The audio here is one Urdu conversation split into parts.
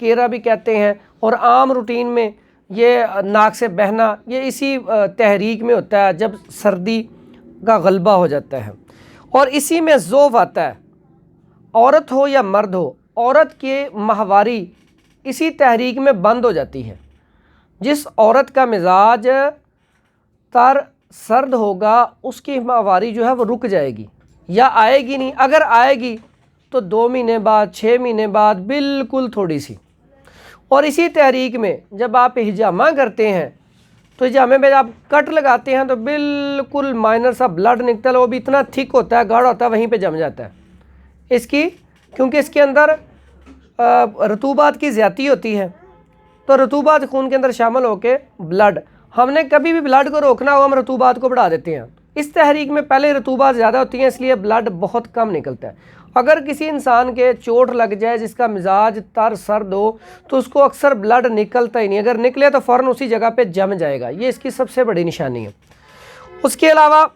کیرا بھی کہتے ہیں، اور عام روٹین میں یہ ناک سے بہنا یہ اسی تحریک میں ہوتا ہے جب سردی کا غلبہ ہو جاتا ہے، اور اسی میں ذوف آتا ہے۔ عورت ہو یا مرد ہو، عورت کے ماہواری اسی تحریک میں بند ہو جاتی ہے۔ جس عورت کا مزاج تر سرد ہوگا اس کی ماہواری جو ہے وہ رک جائے گی یا آئے گی نہیں، اگر آئے گی تو 2 مہینے بعد، 6 مہینے بعد، بالکل تھوڑی سی۔ اور اسی تحریک میں جب آپ ہجامہ کرتے ہیں تو ہجامے میں آپ کٹ لگاتے ہیں تو بالکل مائنر سا بلڈ نکلتا ہے، وہ بھی اتنا تھک ہوتا ہے، گاڑھا ہوتا ہے، وہیں پہ جم جاتا ہے اس کی، کیونکہ اس کے اندر رطوبات کی زیادتی ہوتی ہے، تو رطوبات خون کے اندر شامل ہو کے بلڈ، ہم نے کبھی بھی بلڈ کو روکنا ہو ہم رطوبات کو بڑھا دیتے ہیں۔ اس تحریک میں پہلے رطوبات زیادہ ہوتی ہیں، اس لیے بلڈ بہت کم نکلتا ہے۔ اگر کسی انسان کے چوٹ لگ جائے جس کا مزاج تر سرد ہو تو اس کو اکثر بلڈ نکلتا ہی نہیں، اگر نکلے تو فوراً اسی جگہ پہ جم جائے گا، یہ اس کی سب سے بڑی نشانی ہے۔ اس کے علاوہ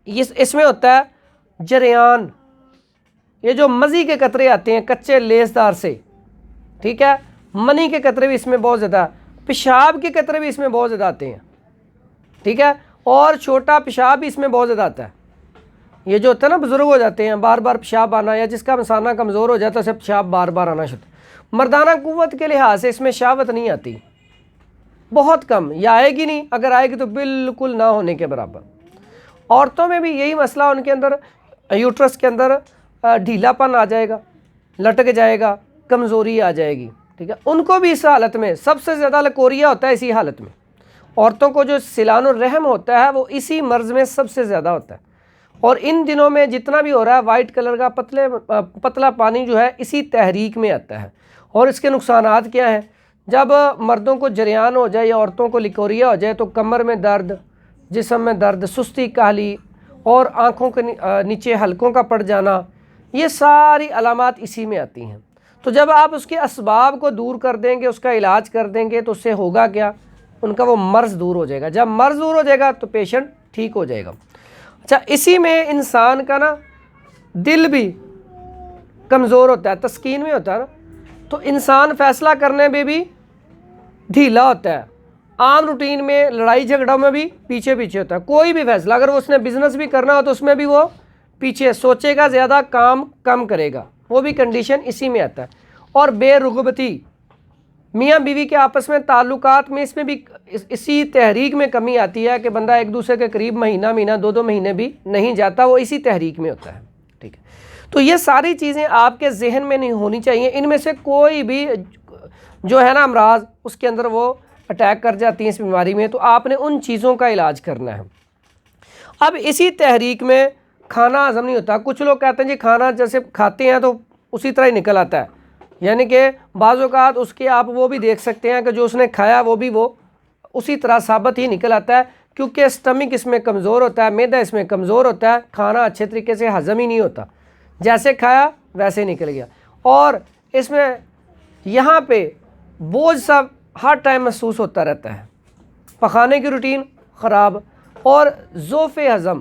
اس میں ہوتا ہے جریان، یہ جو مزی کے قطرے آتے ہیں کچے لیس دار سے، ٹھیک ہے، منی کے قطرے بھی اس میں بہت زیادہ، پیشاب کے قطرے بھی اس میں بہت زیادہ آتے ہیں، ٹھیک ہے، اور چھوٹا پیشاب بھی اس میں بہت زیادہ آتا ہے۔ یہ جو ہوتا ہے نا بزرگ ہو جاتے ہیں بار بار پیشاب آنا، یا جس کا مثانہ کمزور ہو جاتا ہے اسے پیشاب بار بار آنا شروع، مردانہ قوت کے لحاظ سے اس میں شہوت نہیں آتی، بہت کم، یا آئے گی نہیں، اگر آئے گی تو بالکل نہ ہونے کے برابر۔ عورتوں میں بھی یہی مسئلہ، ان کے اندر یوٹرس کے اندر ڈھیلا پن آ جائے گا، لٹک جائے گا، کمزوری آ جائے گی، ٹھیک ہے، ان کو بھی اس حالت میں سب سے زیادہ لکوریا ہوتا ہے اسی حالت میں۔ عورتوں کو جو سیلان الرحم ہوتا ہے وہ اسی مرض میں سب سے زیادہ ہوتا ہے، اور ان دنوں میں جتنا بھی ہو رہا ہے وائٹ کلر کا پتلا پانی جو ہے اسی تحریک میں آتا ہے۔ اور اس کے نقصانات کیا ہیں؟ جب مردوں کو جریان ہو جائے یا عورتوں کو لکوریا ہو جائے تو کمر میں درد، جسم میں درد، سستی، کاہلی، اور آنکھوں کے نیچے حلقوں کا پڑ جانا، یہ ساری علامات اسی میں آتی ہیں۔ تو جب آپ اس کے اسباب کو دور کر دیں گے، اس کا علاج کر دیں گے، تو اس سے ہوگا کیا؟ ان کا وہ مرض دور ہو جائے گا۔ جب مرض دور ہو جائے گا تو پیشنٹ ٹھیک ہو جائے گا۔ اچھا، اسی میں انسان کا نا دل بھی کمزور ہوتا ہے، تسکین میں ہوتا ہے نا، تو انسان فیصلہ کرنے میں بھی ڈھیلا ہوتا ہے، عام روٹین میں لڑائی جھگڑوں میں بھی پیچھے ہوتا ہے، کوئی بھی فیصلہ اگر وہ اس نے بزنس بھی کرنا ہو تو اس میں بھی وہ پیچھے سوچے گا، زیادہ کام کم کرے گا، وہ بھی کنڈیشن اسی میں آتا ہے۔ اور بے رغبتی، میاں بیوی کے آپس میں تعلقات میں اس میں بھی اسی تحریک میں کمی آتی ہے کہ بندہ ایک دوسرے کے قریب مہینہ 2 مہینے بھی نہیں جاتا، وہ اسی تحریک میں ہوتا ہے، ٹھیک ہے۔ تو یہ ساری چیزیں آپ کے ذہن میں نہیں ہونی چاہیے، ان میں سے کوئی بھی جو ہے نا امراض اس کے اندر وہ اٹیک کر جاتی ہیں اس بیماری میں، تو آپ نے ان چیزوں کا علاج کرنا ہے۔ اب اسی تحریک میں کھانا ہضم نہیں ہوتا، کچھ لوگ کہتے ہیں جی کھانا جیسے کھاتے ہیں تو اسی طرح ہی نکل آتا ہے، یعنی کہ بعض اوقات اس کے آپ وہ بھی دیکھ سکتے ہیں کہ جو اس نے کھایا وہ بھی وہ اسی طرح ثابت ہی نکل آتا ہے، کیونکہ اسٹمک اس میں کمزور ہوتا ہے، معدہ اس میں کمزور ہوتا ہے، کھانا اچھے طریقے سے ہضم ہی نہیں ہوتا، جیسے کھایا ویسے نکل گیا، اور اس میں یہاں پہ بوجھ سا ہر ٹائم محسوس ہوتا رہتا ہے، پخانے کی روٹین خراب، اور ضعف ہضم،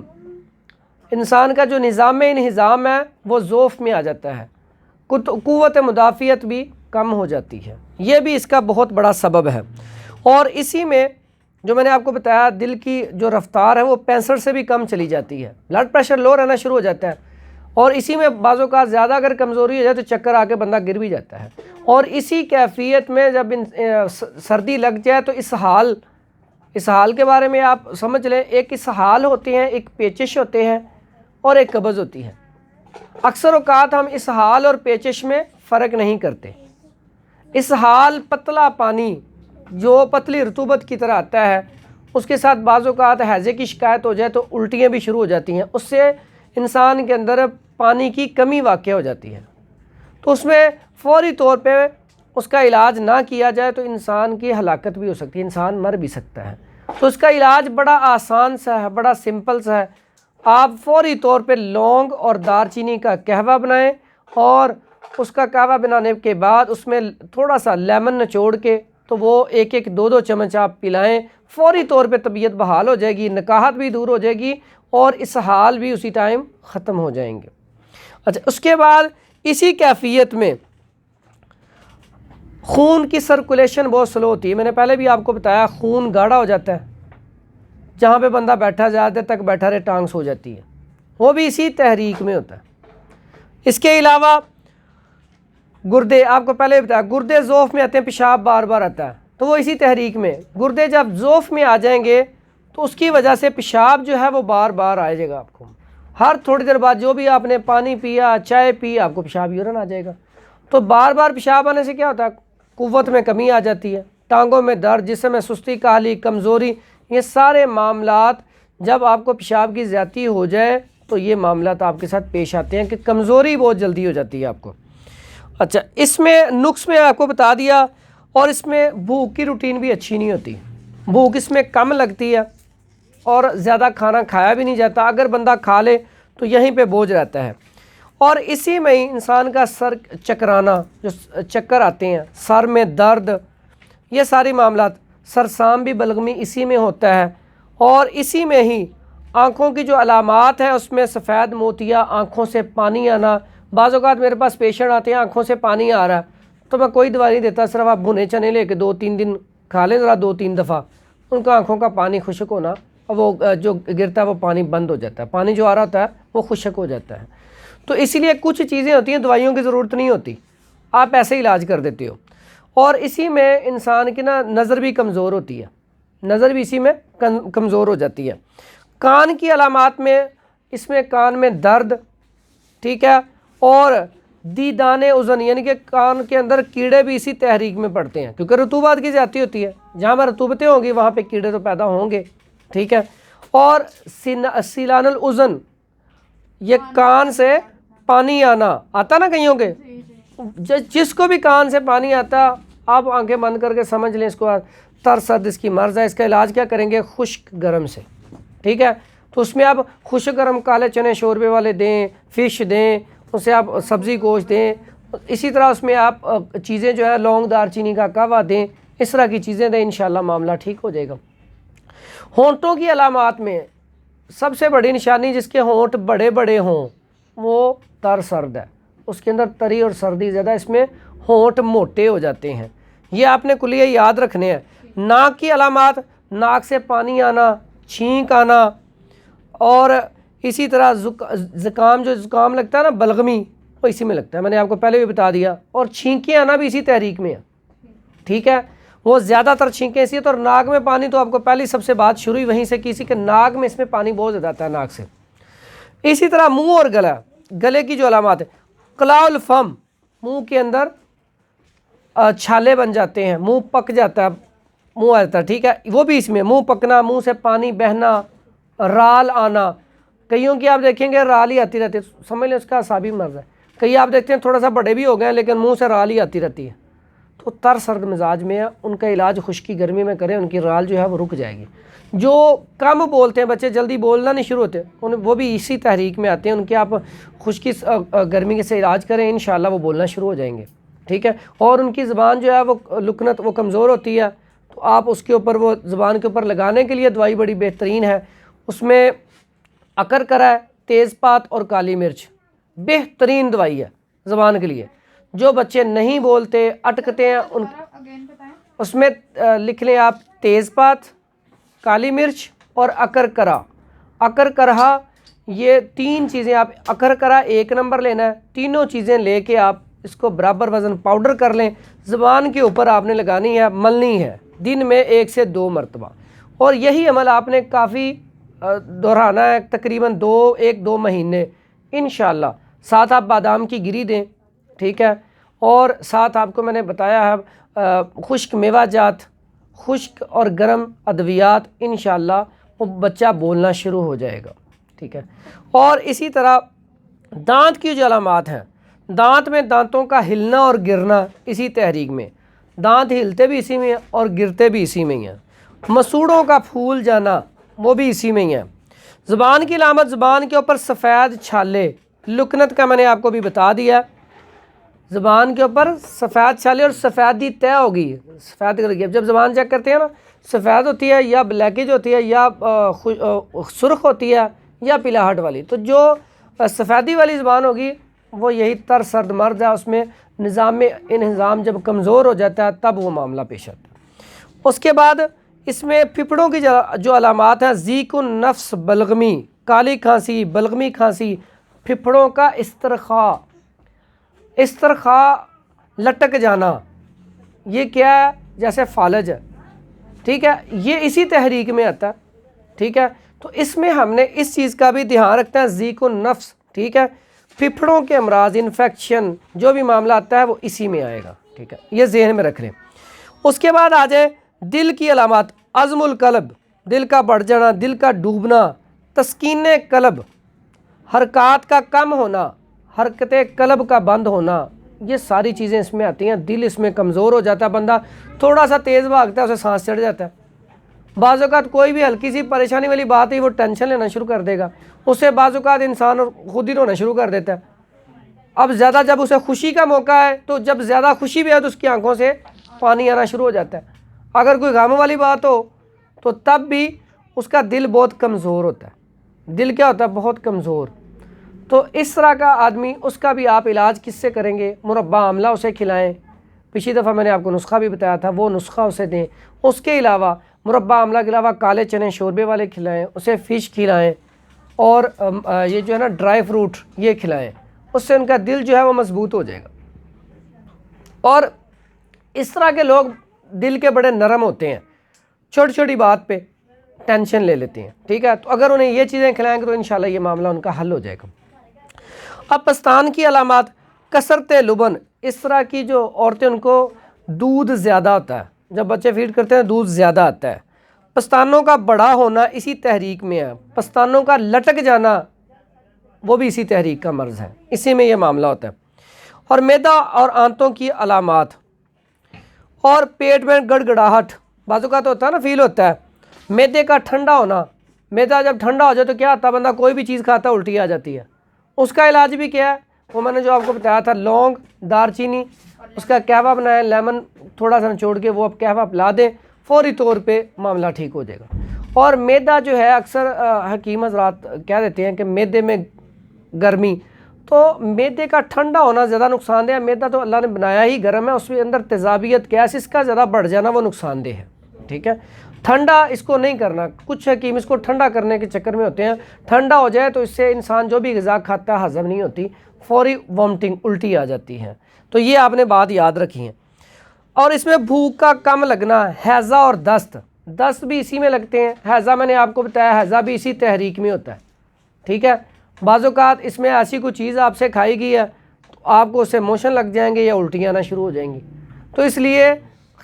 انسان کا جو نظام انہضام ہے وہ ضعف میں آ جاتا ہے، قوت مدافعت بھی کم ہو جاتی ہے، یہ بھی اس کا بہت بڑا سبب ہے۔ اور اسی میں جو میں نے آپ کو بتایا دل کی جو رفتار ہے وہ 65 سے بھی کم چلی جاتی ہے، بلڈ پریشر لو رہنا شروع ہو جاتا ہے، اور اسی میں بعض اوقات زیادہ اگر کمزوری ہو جائے تو چکر آ کے بندہ گر بھی جاتا ہے، اور اسی کیفیت میں جب سردی لگ جائے تو اسہال کے بارے میں آپ سمجھ لیں، ایک اسہال ہوتے ہیں، ایک پیچش ہوتے ہیں، اور ایک قبض ہوتی ہے۔ اکثر اوقات ہم اسہال اور پیچش میں فرق نہیں کرتے۔ اسہال پتلا پانی جو پتلی رطوبت کی طرح آتا ہے، اس کے ساتھ بعض اوقات ہیضے کی شکایت ہو جائے تو الٹیاں بھی شروع ہو جاتی ہیں، اس سے انسان کے اندر پانی کی کمی واقع ہو جاتی ہے، تو اس میں فوری طور پہ اس کا علاج نہ کیا جائے تو انسان کی ہلاکت بھی ہو سکتی ہے، انسان مر بھی سکتا ہے۔ تو اس کا علاج بڑا آسان سا ہے، بڑا سمپل سا ہے، آپ فوری طور پہ لونگ اور دار چینی کا قہوہ بنائیں، اور اس کا قہوہ بنانے کے بعد اس میں تھوڑا سا لیمن نچوڑ کے تو وہ 1-2 چمچ آپ پلائیں، فوری طور پہ طبیعت بحال ہو جائے گی، نکاہت بھی دور ہو جائے گی، اور اسہال بھی اسی ٹائم ختم ہو جائیں گے۔ اچھا، اس کے بعد اسی کیفیت میں خون کی سرکولیشن بہت سلو ہوتی ہے، میں نے پہلے بھی آپ کو بتایا خون گاڑھا ہو جاتا ہے، جہاں پہ بندہ بیٹھا زیادہ دیر تک بیٹھا رہے ٹانگ سو جاتی ہے، وہ بھی اسی تحریک میں ہوتا ہے۔ اس کے علاوہ گردے، آپ کو پہلے بتایا گردے ذوف میں آتے ہیں، پیشاب بار بار آتا ہے تو وہ اسی تحریک میں، گردے جب ذوف میں آ جائیں گے تو اس کی وجہ سے پیشاب جو ہے وہ بار بار آئے جائے گا آپ کو، ہر تھوڑی دیر بعد جو بھی آپ نے پانی پیا چائے پی آپ کو پیشاب یورین آ جائے گا۔ تو بار بار پیشاب آنے سے کیا ہوتا ہے، قوت میں کمی آ جاتی ہے، ٹانگوں میں درد، جسم میں سستی، کاہلی، کمزوری، یہ سارے معاملات جب آپ کو پیشاب کی زیادتی ہو جائے تو یہ معاملات آپ کے ساتھ پیش آتے ہیں کہ کمزوری بہت جلدی ہو جاتی ہے آپ کو۔ اچھا، اس میں نقص میں آپ کو بتا دیا، اور اس میں بھوک کی روٹین بھی اچھی نہیں ہوتی، بھوک اس میں کم لگتی ہے اور زیادہ کھانا کھایا بھی نہیں جاتا، اگر بندہ کھا لے تو یہیں پہ بوجھ رہتا ہے، اور اسی میں ہی انسان کا سر چکرانا، جو چکر آتے ہیں، سر میں درد، یہ ساری معاملات، سرسام بھی بلغمی اسی میں ہوتا ہے، اور اسی میں ہی آنکھوں کی جو علامات ہیں اس میں سفید موتیا، آنکھوں سے پانی آنا۔ بعض اوقات میرے پاس پیشنٹ آتے ہیں آنکھوں سے پانی آ رہا ہے تو میں کوئی دوائی نہیں دیتا، صرف آپ بھنے چنے لے کے 2-3 دن کھا لیں ذرا 2-3 دفعہ، ان کا آنکھوں کا پانی خشک ہونا، وہ جو گرتا ہے وہ پانی بند ہو جاتا ہے، پانی جو آ رہا ہوتا ہے وہ خشک ہو جاتا ہے۔ تو اسی لیے کچھ چیزیں ہوتی ہیں دوائیوں کی ضرورت نہیں ہوتی، آپ ایسے علاج کر دیتے ہو، اور اسی میں انسان کی نظر بھی کمزور ہوتی ہے، نظر بھی اسی میں کمزور ہو جاتی ہے۔ کان کی علامات میں اس میں کان میں درد، ٹھیک ہے، اور دیدان اذن، یعنی کہ کان کے اندر کیڑے بھی اسی تحریک میں پڑتے ہیں، کیونکہ رطوبات کی زیادتی ہوتی ہے، جہاں پر رطوبتیں ہوں گی وہاں پہ کیڑے تو پیدا ہوں گے، ٹھیک ہے۔ اور سیلان الاذن، یہ کان سے پانی آتا نا کئیوں کے، جس کو بھی کان سے پانی آتا آپ آنکھیں بند کر کے سمجھ لیں اس کو تر سرد اس کی مرض ہے، اس کا علاج کیا کریں گے، خشک گرم سے، ٹھیک ہے۔ تو اس میں آپ خشک گرم کالے چنے شوربے والے دیں، فش دیں، اسے آپ سبزی گوشت دیں، اسی طرح اس میں آپ چیزیں جو ہے لونگ دار چینی کا قہوہ دیں، اس طرح کی چیزیں دیں، انشاءاللہ معاملہ ٹھیک ہو جائے گا۔ ہونٹوں کی علامات میں سب سے بڑی نشانی جس کے ہونٹ بڑے بڑے ہوں وہ تر سرد ہے، اس کے اندر تری اور سردی زیادہ، اس میں ہونٹ موٹے ہو جاتے ہیں، یہ آپ نے کلیہ یاد رکھنے ہیں۔ ناک کی علامات، ناک سے پانی آنا، چھینک آنا، اور اسی طرح زکام، جو زکام لگتا ہے نا بلغمی، وہ اسی میں لگتا ہے، میں نے آپ کو پہلے بھی بتا دیا، اور چھینکیں آنا بھی اسی تحریک میں ہے، ٹھیک ہے، وہ زیادہ تر چھینکیں اسی ہے۔ تو ناک میں پانی تو آپ کو پہلی سب سے بات شروع ہی وہیں سے کی سی کہ ناک میں اس میں پانی بہت زیادہ آتا ہے ناک سے۔ اسی طرح منہ اور گلا، گلے کی جو علامات ہے، قلاع الفم، منہ کے اندر چھالے بن جاتے ہیں، منہ پک جاتا ہے، منہ آ جاتا ہے، ٹھیک ہے، وہ بھی اس میں، منہ پکنا، منہ سے پانی بہنا، رال آنا، کئیوں کی آپ دیکھیں گے رال ہی آتی رہتی ہے، سمجھ لیں اس کا اعصابی مرض ہے، کئی آپ دیکھتے ہیں تھوڑا سا بڑے بھی ہو گئے ہیں لیکن منہ سے رال ہی آتی رہتی ہے، تو تر سرد مزاج میں ان کا علاج خشکی گرمی میں کریں، ان کی رال جو ہے وہ رک جائے گی۔ جو کم بولتے ہیں بچے، جلدی بولنا نہیں شروع ہوتے، وہ بھی اسی تحریک میں آتے ہیں، ان کے آپ خشکی گرمی سے علاج کریں، انشاءاللہ وہ بولنا شروع ہو جائیں گے، ٹھیک ہے۔ اور ان کی زبان جو ہے وہ لکنت، وہ کمزور ہوتی ہے، تو آپ اس کے اوپر، وہ زبان کے اوپر لگانے کے لیے دوائی بڑی بہترین ہے، اس میں اکرکرا ہے، تیز پات اور کالی مرچ بہترین دوائی ہے زبان کے لیے۔ جو بچے نہیں بولتے، اٹکتے ہیں، اس میں لکھ لیں آپ تیز پات، کالی مرچ اور اکرکرا۔ اکرکرا، یہ 3 چیزیں آپ، اکرکرا 1 نمبر لینا ہے، تینوں چیزیں لے کے آپ اس کو برابر وزن پاؤڈر کر لیں، زبان کے اوپر آپ نے لگانی ہے، ملنی ہے، دن میں 1 سے 2 مرتبہ، اور یہی عمل آپ نے کافی دہرانا ہے، تقریباً 1-2 مہینے انشاءاللہ۔ ساتھ آپ بادام کی گری دیں، ٹھیک ہے، اور ساتھ آپ کو میں نے بتایا ہے خشک میوہ جات، خشک اور گرم ادویات، انشاءاللہ وہ بچہ بولنا شروع ہو جائے گا، ٹھیک ہے۔ اور اسی طرح دانت کی جو علامات ہیں، دانت میں دانتوں کا ہلنا اور گرنا اسی تحریک میں، دانت ہلتے بھی اسی میں ہیں اور گرتے بھی اسی میں ہی ہیں۔ مسوڑوں کا پھول جانا وہ بھی اسی میں ہی ہے۔ زبان کی علامت، زبان کے اوپر سفید چھالے، لکنت کا میں نے آپ کو بھی بتا دیا، زبان کے اوپر سفید چھالے اور سفیدی طے ہوگی، سفید کر کے جب زبان چیک کرتے ہیں نا، سفید ہوتی ہے یا بلیکج ہوتی ہے یا سرخ ہوتی ہے یا پلاہٹ والی، تو جو سفیدی والی زبان ہوگی وہ یہی تر سرد مرض ہے، اس میں نظام میں انہضام جب کمزور ہو جاتا ہے تب وہ معاملہ پیش آتا ہے۔ اس کے بعد اس میں پھپھڑوں کی جو علامات ہیں، ضیق النفس بلغمی، کالی کھانسی، بلغمی کھانسی، پھپھڑوں کا استرخاء لٹک جانا، یہ کیا ہے؟ جیسے فالج ہے، ٹھیک ہے، یہ اسی تحریک میں آتا ہے، ٹھیک ہے۔ تو اس میں ہم نے اس چیز کا بھی دھیان رکھنا ہے، ضیق النفس، ٹھیک ہے، پھپھڑوں کے امراض، انفیکشن جو بھی معاملہ آتا ہے وہ اسی میں آئے گا، ٹھیک ہے، یہ ذہن میں رکھ لیں۔ اس کے بعد آ جائے دل کی علامات، عزم القلب، دل کا بڑھ جانا، دل کا ڈوبنا، تسکین قلب، حرکات کا کم ہونا، حرکت قلب کا بند ہونا، یہ ساری چیزیں اس میں آتی ہیں۔ دل اس میں کمزور ہو جاتا ہے، بندہ تھوڑا سا تیز بھاگتا ہے اسے سانس چڑھ جاتا ہے، بعض اوقات کوئی بھی ہلکی سی پریشانی والی بات ہے وہ ٹینشن لینا شروع کر دے گا، اس سے بعض اوقات انسان خود ہی رونا شروع کر دیتا ہے۔ اب زیادہ جب اسے خوشی کا موقع ہے تو جب زیادہ خوشی بھی ہے تو اس کی آنکھوں سے پانی آنا شروع ہو جاتا ہے، اگر کوئی غم والی بات ہو تو تب بھی اس کا دل بہت کمزور ہوتا ہے، دل کیا ہوتا ہے؟ بہت کمزور۔ تو اس طرح کا آدمی، اس کا بھی آپ علاج کس سے کریں گے؟ مربع آملہ اسے کھلائیں، پچھلی دفعہ میں نے آپ کو نسخہ بھی بتایا تھا، وہ نسخہ اسے دیں۔ اس کے علاوہ مربع آملہ کے علاوہ کالے چنے شوربے والے کھلائیں، اسے فش کھلائیں، اور یہ جو ہے نا ڈرائی فروٹ یہ کھلائیں، اس سے ان کا دل جو ہے وہ مضبوط ہو جائے گا۔ اور اس طرح کے لوگ دل کے بڑے نرم ہوتے ہیں، چھوٹی چھوٹی بات پہ ٹینشن لے لیتے ہیں، ٹھیک ہے، تو اگر انہیں یہ چیزیں کھلائیں گے تو انشاءاللہ یہ معاملہ ان کا حل ہو جائے گا۔ اب پستان کی علامات، کثرت لبن، اس طرح کی جو عورتیں ان کو دودھ زیادہ ہوتا ہے، جب بچے فیڈ کرتے ہیں دودھ زیادہ آتا ہے۔ پستانوں کا بڑا ہونا اسی تحریک میں ہے، پستانوں کا لٹک جانا وہ بھی اسی تحریک کا مرض ہے، اسی میں یہ معاملہ ہوتا ہے۔ اور معدہ اور آنتوں کی علامات، اور پیٹ میں گڑگڑاہٹ، بعض اوقات ہوتا ہے نا، فیل ہوتا ہے، معدے کا ٹھنڈا ہونا، معدہ جب ٹھنڈا ہو جائے تو کیا ہوتا ہے؟ بندہ کوئی بھی چیز کھاتا ہے الٹی آ جاتی ہے، اس کا علاج بھی کیا ہے؟ وہ میں نے جو آپ کو بتایا تھا، لونگ، دار چینی، اس کا قہوہ بنائیں، لیمن تھوڑا سا نچوڑ کے وہ آپ قہوہ پلا دیں، فوری طور پہ معاملہ ٹھیک ہو جائے گا۔ اور معدہ جو ہے اکثر حکیم حضرات کہہ دیتے ہیں کہ معدے میں گرمی، تو معدے کا ٹھنڈا ہونا زیادہ نقصان دہ ہے۔ معدہ تو اللہ نے بنایا ہی گرم ہے، اس کے اندر تیزابیت گیس اس کا زیادہ بڑھ جانا وہ نقصان دہ ہے، ٹھیک ہے، ٹھنڈا اس کو نہیں کرنا۔ کچھ حکیم اس کو ٹھنڈا کرنے کے چکر میں ہوتے ہیں، ٹھنڈا ہو جائے تو اس سے انسان جو بھی غذا کھاتا ہے ہضم نہیں ہوتی، فوری وامٹنگ، الٹی آ جاتی ہے، تو یہ آپ نے بات یاد رکھی ہے۔ اور اس میں بھوک کا کم لگنا، ہیضہ اور دست بھی اسی میں لگتے ہیں، ہیضہ میں نے آپ کو بتایا ہیضہ بھی اسی تحریک میں ہوتا ہے، ٹھیک ہے۔ بعض اوقات اس میں ایسی کوئی چیز آپ سے کھائی گئی ہے تو آپ کو اس سے موشن لگ جائیں گے یا الٹیاں آنا شروع ہو جائیں گی، تو اس لیے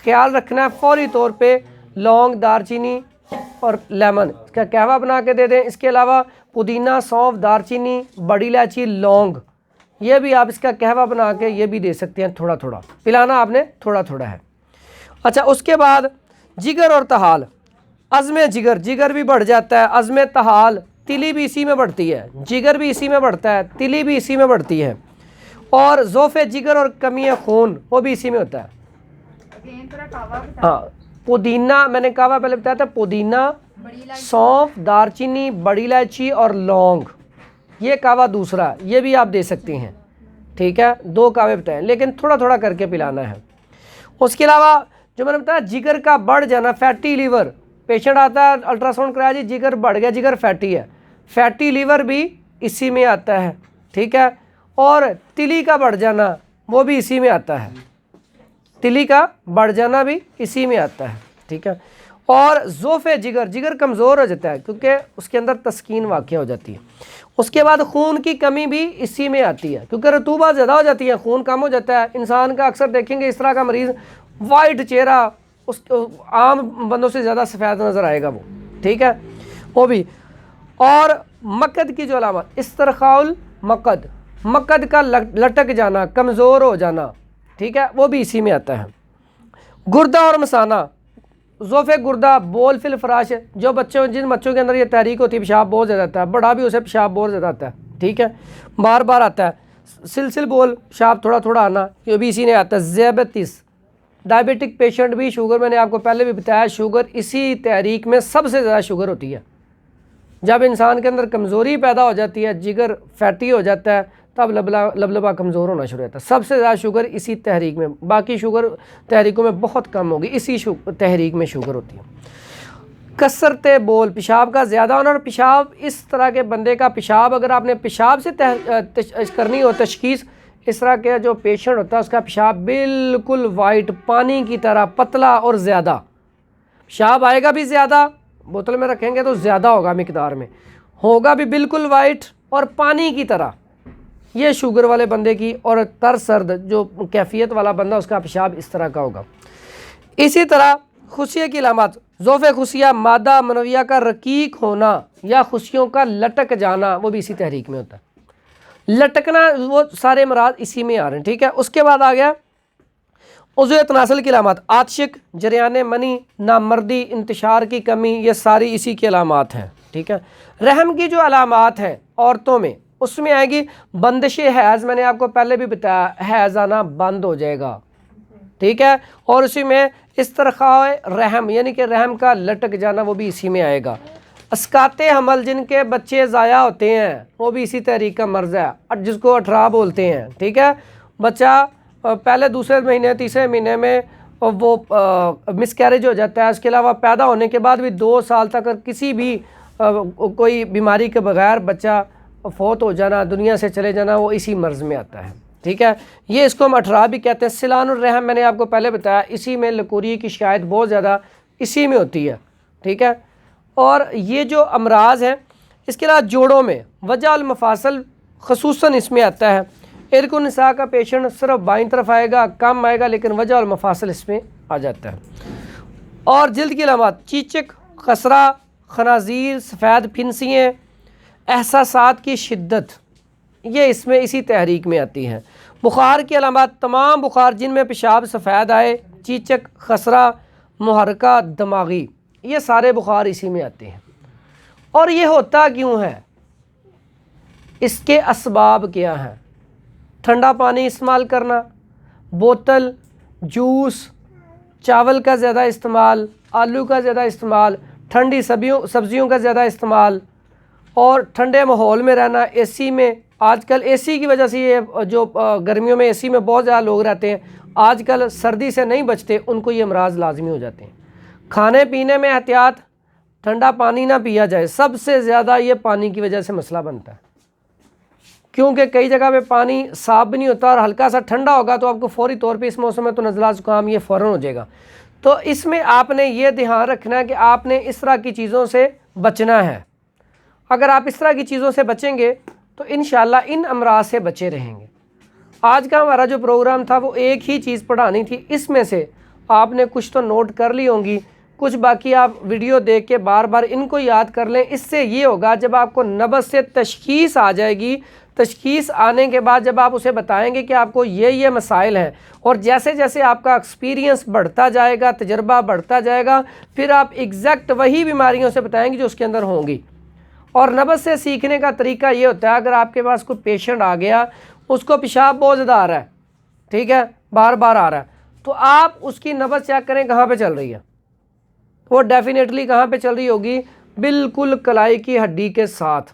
خیال رکھنا ہے، فوری طور پہ لونگ، دار چینی اور لیمن اس کا قہوہ بنا کے دے دیں۔ اس کے علاوہ پودینہ، سونف، دار چینی، بڑی الائچی، لونگ، یہ بھی آپ اس کا قہوہ بنا کے یہ بھی دے سکتے ہیں، تھوڑا تھوڑا پلانا آپ نے، تھوڑا تھوڑا ہے۔ اچھا، اس کے بعد جگر اور طحال، عزم جگر بھی بڑھ جاتا ہے، عزم طحال، تلی بھی اسی میں بڑھتی ہے، جگر بھی اسی میں بڑھتا ہے، تلی بھی اسی میں بڑھتی ہے، اور ضعف جگر اور کمی خون وہ بھی اسی میں ہوتا ہے۔ ہاں، پودینہ میں نے کہا پہلے بتایا تھا، پودینہ، سونف، دار چینی، بڑی الائچی اور لونگ، یہ کہوا دوسرا، یہ بھی آپ دے سکتے ہیں، ٹھیک ہے، 2 کہوے بتائیں لیکن تھوڑا تھوڑا کر کے پلانا ہے۔ اس کے علاوہ جو میں نے بتایا جگر کا بڑھ جانا، فیٹی لیور، پیشنٹ آتا ہے الٹرا ساؤنڈ کرایا جی جگر بڑھ گیا، جگر فیٹی ہے، فیٹی لیور بھی اسی میں آتا ہے، ٹھیک ہے۔ اور تلی کا بڑھ جانا وہ بھی اسی میں آتا ہے، تلی کا بڑھ جانا بھی اسی میں آتا ہے، ٹھیک ہے۔ اور ضعف جگر کمزور ہو جاتا ہے کیونکہ اس کے اندر تسکین واقع ہو جاتی ہے۔ اس کے بعد خون کی کمی بھی اسی میں آتی ہے کیونکہ رطوبت زیادہ ہو جاتی ہے، خون کم ہو جاتا ہے انسان کا۔ اکثر دیکھیں گے اس طرح کا مریض وائٹ چہرہ، اس عام بندوں سے زیادہ سفید نظر آئے گا وہ، ٹھیک ہے، وہ بھی۔ اور مقد کی جو علامت، استرخاء المقد، مقد کا لٹک جانا، کمزور ہو جانا، ٹھیک ہے، وہ بھی اسی میں آتا ہے۔ گردہ اور مثانہ، ضعف گردہ، بول فی الفراش، جو جن بچوں کے اندر یہ تحریک ہوتی ہے، پیشاب بہت زیادہ آتا ہے، بڑا بھی اسے پیشاب بہت زیادہ آتا ہے، ٹھیک ہے، بار بار آتا ہے، سلسل بول، پیشاب تھوڑا تھوڑا آنا، یہ بھی اسی نے آتا ہے۔ ذیابیطس، ڈائبیٹک پیشنٹ بھی، شوگر میں نے آپ کو پہلے بھی بتایا، شوگر اسی تحریک میں سب سے زیادہ شوگر ہوتی ہے۔ جب انسان کے اندر کمزوری پیدا ہو جاتی ہے، جگر فیٹی ہو جاتا ہے، تب لبلبہ کمزور ہونا شروع ہوتا ہے۔ سب سے زیادہ شوگر اسی تحریک میں، باقی شوگر تحریکوں میں بہت کم ہوگی، اسی تحریک میں شوگر ہوتی ہے۔ کثرت بول، پیشاب کا زیادہ ہونا، اور پیشاب اس طرح کے بندے کا پیشاب، اگر آپ نے پیشاب سے کرنی ہو تشخیص، اس طرح کے جو پیشنٹ ہوتا ہے اس کا پیشاب بالکل وائٹ پانی کی طرح پتلا اور زیادہ، پیشاب آئے گا بھی زیادہ، بوتل میں رکھیں گے تو زیادہ ہوگا مقدار میں، ہوگا بھی بالکل وائٹ اور پانی کی طرح، یہ شوگر والے بندے کی، اور تر سرد جو کیفیت والا بندہ اس کا پیشاب اس طرح کا ہوگا۔ اسی طرح خصیے کی علامات، ضعف خصیہ، مادہ منویہ کا رقیق ہونا یا خصیوں کا لٹک جانا، وہ بھی اسی تحریک میں ہوتا ہے۔ لٹکنا، وہ سارے امراض اسی میں آ رہے ہیں، ٹھیک ہے۔ اس کے بعد آ گیا عضو تناسل کی علامات، آتشک، جریان منی، نامردی، انتشار کی کمی، یہ ساری اسی کی علامات ہیں، ٹھیک ہے۔ رحم کی جو علامات ہیں عورتوں میں، اس میں آئے گی بندش حیض، میں نے آپ کو پہلے بھی بتایا حیض آنا بند ہو جائے گا، ٹھیک ہے، اور اسی میں استرخاء رحم یعنی کہ رحم کا لٹک جانا، وہ بھی اسی میں آئے گا۔ اسقاط حمل، جن کے بچے ضائع ہوتے ہیں، وہ بھی اسی تحریک کا مرض ہے، جس کو اٹھرا بولتے ہیں، ٹھیک ہے۔ بچہ پہلے دوسرے مہینے تیسرے مہینے میں وہ مس کیریج ہو جاتا ہے، اس کے علاوہ پیدا ہونے کے بعد بھی 2 سال تک کسی بھی کوئی بیماری کے بغیر بچہ فوت ہو جانا، دنیا سے چلے جانا، وہ اسی مرض میں آتا ہے، ٹھیک ہے۔ یہ اس کو ہم اٹھرا بھی کہتے ہیں۔ سلان الرحم، میں نے آپ کو پہلے بتایا، اسی میں لکوری کی شکایت بہت زیادہ اسی میں ہوتی ہے، ٹھیک ہے۔ اور یہ جو امراض ہیں، اس کے علاوہ جوڑوں میں وجع المفاصل خصوصاً اس میں آتا ہے۔ ارق النساء کا پیشنٹ صرف بائیں طرف آئے گا، کم آئے گا، لیکن وجع المفاصل اس میں آ جاتا ہے۔ اور جلد کی علامات، چیچک، خسرہ، خنازیر، سفید پھنسییں، احساسات کی شدت، یہ اس میں اسی تحریک میں آتی ہیں۔ بخار کی علامات، تمام بخار جن میں پیشاب سفید آئے، چیچک، خسرہ، محرکہ، دماغی، یہ سارے بخار اسی میں آتے ہیں۔ اور یہ ہوتا کیوں ہے؟ اس کے اسباب کیا ہیں؟ ٹھنڈا پانی استعمال کرنا، بوتل، جوس، چاول کا زیادہ استعمال، آلو کا زیادہ استعمال، ٹھنڈی سبزیوں کا زیادہ استعمال، اور ٹھنڈے ماحول میں رہنا، اے سی میں۔ آج کل اے سی کی وجہ سے یہ جو گرمیوں میں اے سی میں بہت زیادہ لوگ رہتے ہیں، آج کل سردی سے نہیں بچتے، ان کو یہ امراض لازمی ہو جاتے ہیں۔ کھانے پینے میں احتیاط، ٹھنڈا پانی نہ پیا جائے، سب سے زیادہ یہ پانی کی وجہ سے مسئلہ بنتا ہے، کیونکہ کئی جگہ پہ پانی صاف بھی نہیں ہوتا، اور ہلکا سا ٹھنڈا ہوگا تو آپ کو فوری طور پہ اس موسم میں تو نزلہ زکام یہ فوراً ہو جائے گا۔ تو اس میں آپ نے یہ دھیان رکھنا ہے کہ آپ نے اس طرح کی چیزوں سے بچنا ہے۔ اگر آپ اس طرح کی چیزوں سے بچیں گے تو انشاءاللہ ان امراض سے بچے رہیں گے۔ آج کا ہمارا جو پروگرام تھا وہ ایک ہی چیز پڑھانی تھی، اس میں سے آپ نے کچھ تو نوٹ کر لی ہوں گی، کچھ باقی آپ ویڈیو دیکھ کے بار بار ان کو یاد کر لیں۔ اس سے یہ ہوگا جب آپ کو نبض سے تشخیص آ جائے گی، تشخیص آنے کے بعد جب آپ اسے بتائیں گے کہ آپ کو یہ مسائل ہیں، اور جیسے جیسے آپ کا ایکسپیرینس بڑھتا جائے گا، تجربہ بڑھتا جائے گا، پھر آپ ایگزیکٹ وہی بیماریوں سے بتائیں گے جو اس کے اندر ہوں گی۔ اور نبض سے سیکھنے کا طریقہ یہ ہوتا ہے، اگر آپ کے پاس کوئی پیشنٹ آ گیا، اس کو پیشاب بہت زیادہ آ رہا ہے، ٹھیک ہے، بار بار آ رہا ہے، تو آپ اس کی نبض چیک کریں کہاں پہ چل رہی ہے۔ وہ ڈیفینیٹلی کہاں پہ چل رہی ہوگی؟ بالکل کلائی کی ہڈی کے ساتھ۔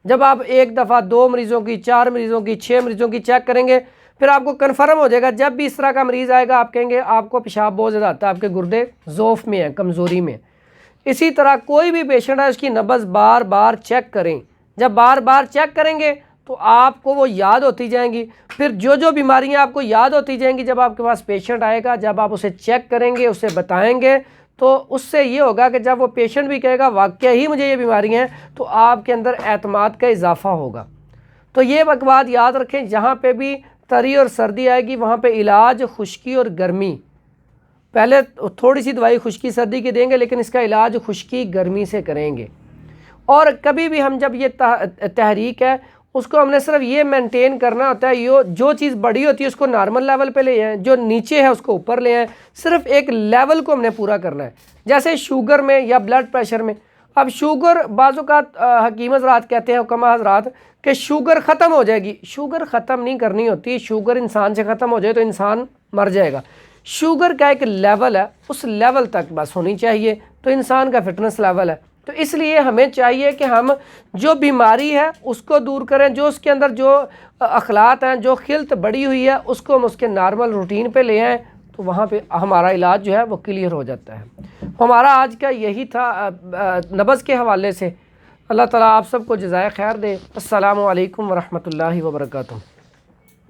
جب آپ ایک دفعہ 2 مریضوں کی، 4 مریضوں کی، 6 مریضوں کی چیک کریں گے، پھر آپ کو کنفرم ہو جائے گا۔ جب بھی اس طرح کا مریض آئے گا، آپ کہیں گے آپ کو پیشاب بہت زیادہ آتا ہے، آپ کے گردے ضعف میں ہیں، کمزوری میں۔ اسی طرح کوئی بھی پیشنٹ ہے، اس کی نبض بار بار چیک کریں۔ جب بار بار چیک کریں گے تو آپ کو وہ یاد ہوتی جائیں گی، پھر جو بیماریاں آپ کو یاد ہوتی جائیں گی، جب آپ کے پاس پیشنٹ آئے گا، جب آپ اسے چیک کریں گے، اسے بتائیں گے، تو اس سے یہ ہوگا کہ جب وہ پیشنٹ بھی کہے گا واقعہ ہی مجھے یہ بیماریاں ہیں، تو آپ کے اندر اعتماد کا اضافہ ہوگا۔ تو یہ بات یاد رکھیں، جہاں پہ بھی تری اور سردی آئے گی وہاں پہ علاج خشکی اور گرمی، پہلے تھوڑی سی دوائی خشکی سردی کی دیں گے، لیکن اس کا علاج خشکی گرمی سے کریں گے۔ اور کبھی بھی ہم جب یہ تحریک ہے، اس کو ہم نے صرف یہ مینٹین کرنا ہوتا ہے، جو چیز بڑی ہوتی ہے اس کو نارمل لیول پہ لے آئیں، جو نیچے ہے اس کو اوپر لے آئیں، صرف ایک لیول کو ہم نے پورا کرنا ہے۔ جیسے شوگر میں یا بلڈ پریشر میں، اب شوگر بعض اوقات حکیم حضرات کہتے ہیں، حکماء حضرات، کہ شوگر ختم ہو جائے گی۔ شوگر ختم نہیں کرنی ہوتی، شوگر انسان سے ختم ہو جائے تو انسان مر جائے گا۔ شوگر کا ایک لیول ہے، اس لیول تک بس ہونی چاہیے، تو انسان کا فٹنس لیول ہے۔ تو اس لیے ہمیں چاہیے کہ ہم جو بیماری ہے اس کو دور کریں، جو اس کے اندر جو اخلاط ہیں، جو خلط بڑی ہوئی ہے، اس کو ہم اس کے نارمل روٹین پہ لے آئیں، تو وہاں پہ ہمارا علاج جو ہے وہ کلیئر ہو جاتا ہے۔ ہمارا آج کا یہی تھا نبض کے حوالے سے۔ اللہ تعالیٰ آپ سب کو جزائے خیر دے۔ السلام علیکم ورحمۃ اللہ وبرکاتہ۔